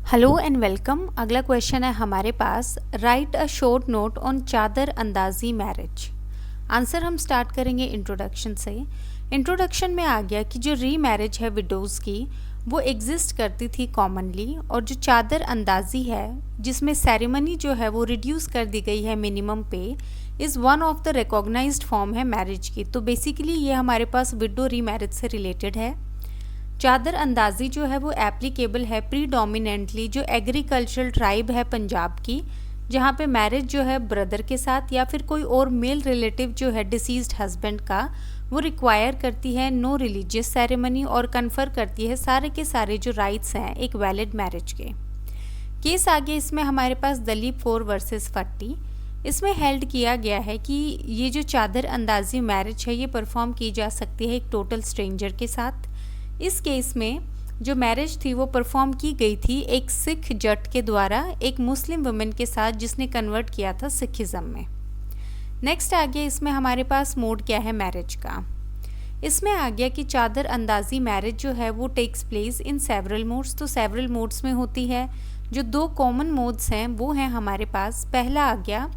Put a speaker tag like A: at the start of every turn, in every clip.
A: Hello and welcome. अगला question है हमारे पास, write a short note on चादर अंदाजी मैरिज। आंसर हम स्टार्ट करेंगे इंट्रोडक्शन से। इंट्रोडक्शन में आ गया कि जो री मैरिज है विडोज़ की वो एग्जिस्ट करती थी कॉमनली, और जो चादर अंदाजी है जिसमें सेरेमनी जो है वो रिड्यूस कर दी गई है मिनिमम पे, is one of the recognized form है मैरिज की। तो बेसिकली ये हमारे पास विडो री मैरिज से रिलेटेड है। चादर अंदाजी जो है वो एप्लीकेबल है प्रीडोमिनेंटली जो एग्रीकल्चरल ट्राइब है पंजाब की, जहाँ पे मैरिज जो है ब्रदर के साथ या फिर कोई और मेल रिलेटिव जो है डिसीज्ड हस्बैंड का, वो रिक्वायर करती है नो रिलीजियस सेरेमनी और कन्फर करती है सारे के सारे जो राइट्स हैं एक वैलिड मैरिज के। केस आगे इसमें हमारे पास दलीप 4 वर्सेस फट्टी। इसमें हेल्ड किया गया है कि ये जो चादर अंदाजी मैरिज है ये परफॉर्म की जा सकती है एक टोटल स्ट्रेंजर के साथ। इस केस में जो मैरिज थी वो परफॉर्म की गई थी एक सिख जट के द्वारा एक मुस्लिम वुमेन के साथ जिसने कन्वर्ट किया था सिखिज़म में। नेक्स्ट आ गया इसमें हमारे पास मोड क्या है मैरिज का। इसमें आ गया कि चादर अंदाजी मैरिज जो है वो takes place in several modes. तो सेवरल मोड्स में होती है। जो दो कॉमन मोड्स हैं वो हैं हमारे पास, पहला आ गया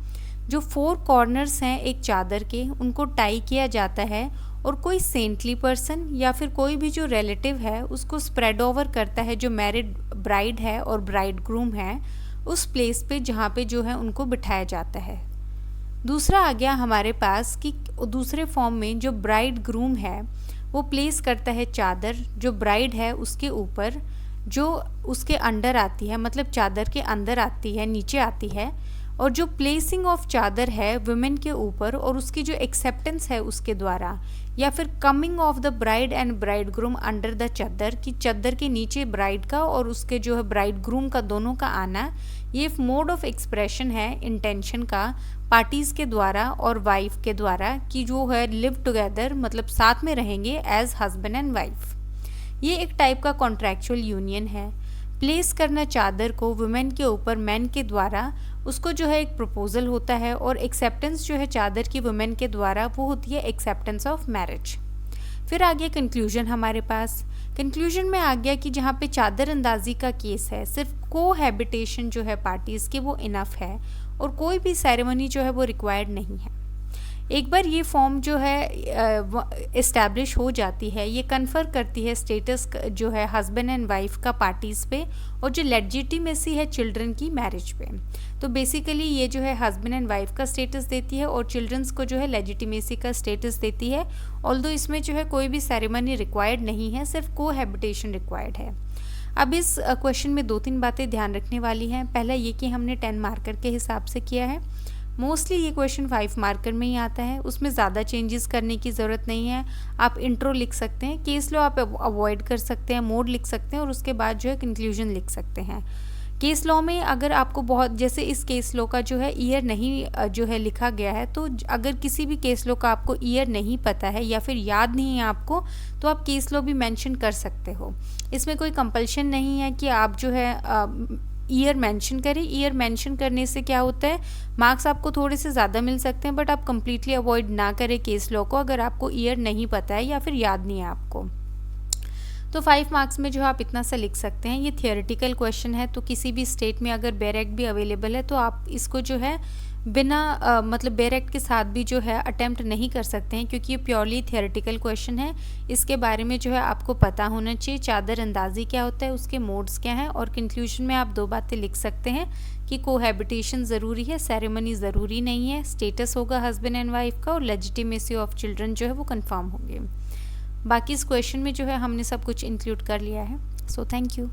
A: जो 4 कॉर्नर्स हैं एक चादर के उनको टाई किया जाता है और कोई सेंटली पर्सन या फिर कोई भी जो रिलेटिव है उसको स्प्रेड ओवर करता है जो मैरिड ब्राइड है और ब्राइड ग्रूम है उस प्लेस पे जहाँ पे जो है उनको बिठाया जाता है। दूसरा आ गया हमारे पास कि दूसरे फॉर्म में जो ब्राइड ग्रूम है वो प्लेस करता है चादर जो ब्राइड है उसके ऊपर, जो उसके अंडर आती है, मतलब चादर के अंदर आती है, नीचे आती है। और जो प्लेसिंग ऑफ चादर है वुमेन के ऊपर और उसकी जो एक्सेप्टेंस है उसके द्वारा, या फिर coming of the bride and bride groom under the चादर, कि चादर के नीचे ब्राइड का और उसके जो है ब्राइड ग्रूम का दोनों का आना, ये मोड ऑफ एक्सप्रेशन है इंटेंशन का पार्टीज़ के द्वारा और वाइफ के द्वारा कि जो है लिव टुगेदर, मतलब साथ में रहेंगे एज हस्बैंड एंड वाइफ। ये एक टाइप का कॉन्ट्रैक्चुअल यूनियन है। प्लेस करना चादर को वुमेन के ऊपर मैन के द्वारा, उसको जो है एक प्रपोजल होता है, और एक्सेप्टेंस जो है चादर की वुमेन के द्वारा वो होती है एक्सेप्टेंस ऑफ मैरिज। फिर आ गया कंक्लूजन हमारे पास। कंक्लूजन में आ गया कि जहाँ पे चादर अंदाजी का केस है सिर्फ कोहैबिटेशन जो है पार्टीज़ के वो इनफ है और कोई भी सेरेमनी जो है वो रिक्वायर्ड नहीं है। एक बार ये फॉर्म जो है इस्टेब्लिश हो जाती है, ये कन्फर करती है स्टेटस जो है हस्बैंड एंड वाइफ का पार्टीज़ पे और जो लेजिटिमेसी है चिल्ड्रन की मैरिज पे। तो बेसिकली ये जो है हस्बैंड एंड वाइफ का स्टेटस देती है और चिल्ड्रंस को जो है लेजिटिमेसी का स्टेटस देती है। ऑल्दो इसमें जो है कोई भी सेरेमनी रिक्वायर्ड नहीं है, सिर्फ कोहैबिटेशन रिक्वायर्ड है। अब इस क्वेश्चन में 2-3 बातें ध्यान रखने वाली हैं। पहला ये कि हमने 10 मार्कर के हिसाब से किया है। मोस्टली ये क्वेश्चन 5 मार्कर में ही आता है, उसमें ज़्यादा चेंजेस करने की ज़रूरत नहीं है। आप इंट्रो लिख सकते हैं, केस लॉ आप अवॉइड कर सकते हैं, मोड लिख सकते हैं और उसके बाद जो है कंक्लूजन लिख सकते हैं। केस लॉ में अगर आपको बहुत, जैसे इस केस लॉ का जो है ईयर नहीं जो है लिखा गया है, तो अगर किसी भी केस लॉ का आपको ईयर नहीं पता है या फिर याद नहीं है आपको, तो आप केस लॉ भी मेंशन कर सकते हो। इसमें कोई कंपल्शन नहीं है कि आप जो है ईयर मेंशन करें। ईयर मेंशन करने से क्या होता है, मार्क्स आपको थोड़े से ज़्यादा मिल सकते हैं, बट आप कंप्लीटली अवॉइड ना करें केस लॉ को अगर आपको ईयर नहीं पता है या फिर याद नहीं है आपको। तो 5 मार्क्स में जो आप इतना सा लिख सकते हैं। ये थियोरेटिकल क्वेश्चन है, तो किसी भी स्टेट में अगर बेयर एक्ट भी अवेलेबल है तो आप इसको जो है बिना मतलब बेयर एक्ट के साथ भी जो है अटेम्प्ट नहीं कर सकते हैं, क्योंकि ये प्योरली थियोरेटिकल क्वेश्चन है। इसके बारे में जो है आपको पता होना चाहिए चादर अंदाजी क्या होता है, उसके मोड्स क्या हैं, और कंक्लूजन में आप 2 बातें लिख सकते हैं कि कोहैबिटेशन ज़रूरी है, सेरेमनी ज़रूरी नहीं है, स्टेटस होगा हस्बैंड एंड वाइफ का और लेजिटिमेसी ऑफ चिल्ड्रन जो है वो कन्फर्म होंगे। बाकी इस क्वेश्चन में जो है हमने सब कुछ इंक्लूड कर लिया है। So thank you.